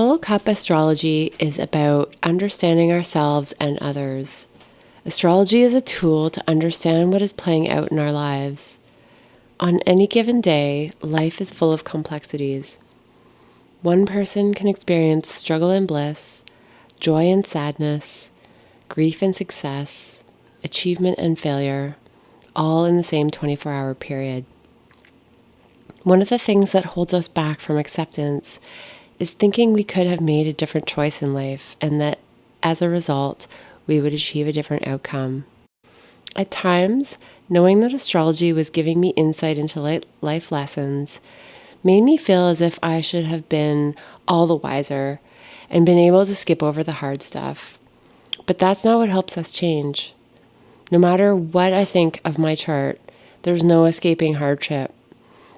Full Cup Astrology is about understanding ourselves and others. Astrology is a tool to understand what is playing out in our lives. On any given day, life is full of complexities. One person can experience struggle and bliss, joy and sadness, grief and success, achievement and failure, all in the same 24-hour period. One of the things that holds us back from acceptance is thinking we could have made a different choice in life and that as a result, we would achieve a different outcome. At times, knowing that astrology was giving me insight into life lessons made me feel as if I should have been all the wiser and been able to skip over the hard stuff. But that's not what helps us change. No matter what I think of my chart, there's no escaping hardship.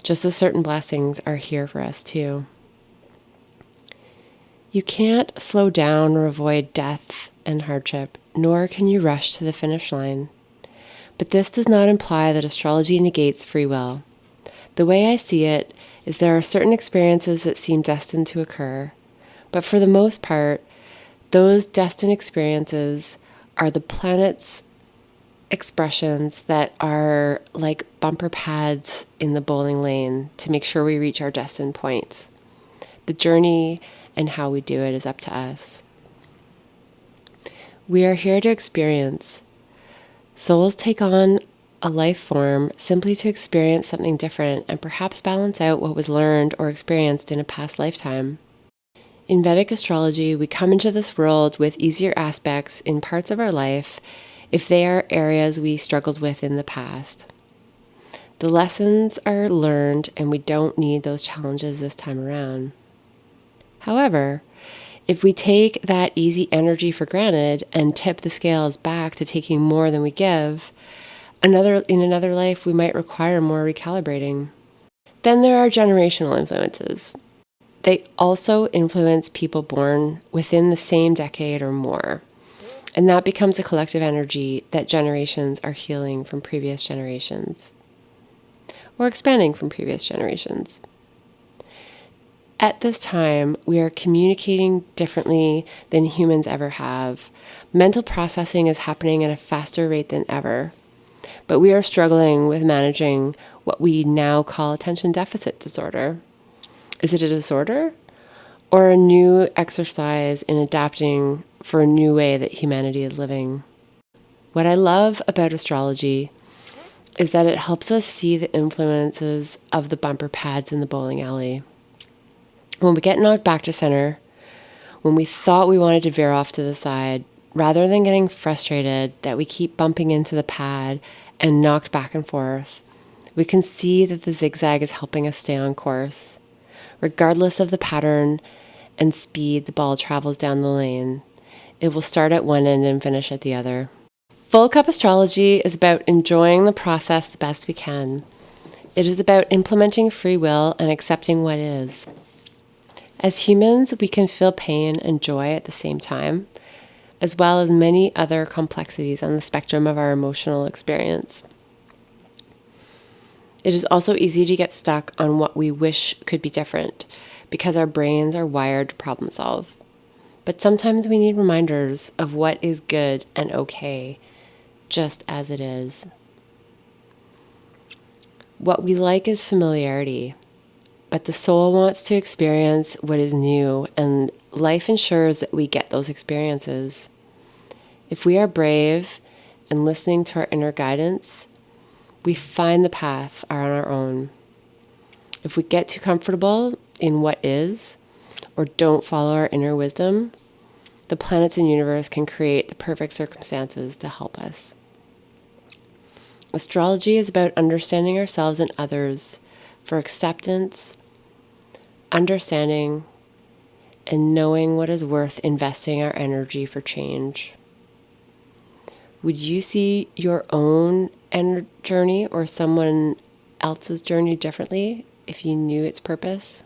Just as certain blessings are here for us too. You can't slow down or avoid death and hardship, nor can you rush to the finish line. But this does not imply that astrology negates free will. The way I see it is there are certain experiences that seem destined to occur, but for the most part, those destined experiences are the planet's expressions that are like bumper pads in the bowling lane to make sure we reach our destined points. The journey and how we do it is up to us. We are here to experience. Souls take on a life form simply to experience something different and perhaps balance out what was learned or experienced in a past lifetime. In Vedic astrology, we come into this world with easier aspects in parts of our life if they are areas we struggled with in the past. The lessons are learned and we don't need those challenges this time around. However, if we take that easy energy for granted and tip the scales back to taking more than we give, in another life we might require more recalibrating. Then there are generational influences. They also influence people born within the same decade or more. And that becomes a collective energy that generations are healing from previous generations or expanding from previous generations. At this time, we are communicating differently than humans ever have. Mental processing is happening at a faster rate than ever. But we are struggling with managing what we now call attention deficit disorder. Is it a disorder or a new exercise in adapting for a new way that humanity is living? What I love about astrology is that it helps us see the influences of the bumper pads in the bowling alley. When we get knocked back to center, when we thought we wanted to veer off to the side, rather than getting frustrated that we keep bumping into the pad and knocked back and forth, we can see that the zigzag is helping us stay on course. Regardless of the pattern and speed the ball travels down the lane, it will start at one end and finish at the other. Full Cup Astrology is about enjoying the process the best we can. It is about implementing free will and accepting what is. As humans, we can feel pain and joy at the same time, as well as many other complexities on the spectrum of our emotional experience. It is also easy to get stuck on what we wish could be different because our brains are wired to problem solve. But sometimes we need reminders of what is good and okay, just as it is. What we like is familiarity, but the soul wants to experience what is new, and life ensures that we get those experiences. If we are brave and listening to our inner guidance, we find the path on our own. If we get too comfortable in what is, or don't follow our inner wisdom, the planets and universe can create the perfect circumstances to help us. Astrology is about understanding ourselves and others for acceptance, understanding, and knowing what is worth investing our energy for change. Would you see your own journey or someone else's journey differently if you knew its purpose?